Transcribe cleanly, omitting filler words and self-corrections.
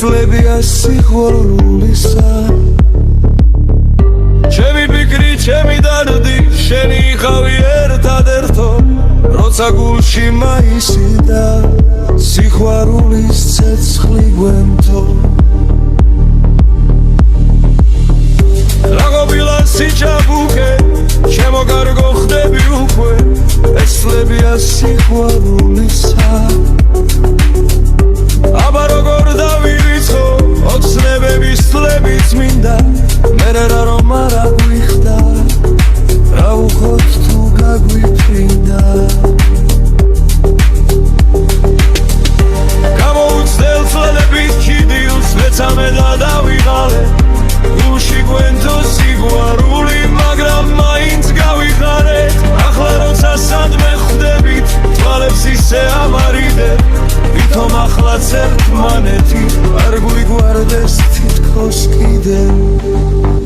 ესლებია სიყვარულისა ჩემი ფიქრი ჩემი დარდი შენი ხავი ერთადერთო როცა გულში მაისიდა სიყვარულის ცეცხლი გვემთო რაგობილა სიჩაბუკე ჩემო კარგო ხდები უკვე ესლებია სიყვარულისა აბა როგორ დავირიცხო ოცნებების წლებიც მინდა მერე რა რომ არ აგვიხდა რა უხოთ თუ გაგვიფრინდა გამოუცდელ წლებით ჩიდილს მეცამე და დავიღალე გულში გვენთო სიყვარული მაგრამ მაინც გავიხარეთ ახლა როცა სადმე ხვდებით თვალებს ისე ამარიდეთ ვითომ ახლაც ერთმანეთი არ გვიგვარდეს თითქოს კიდევ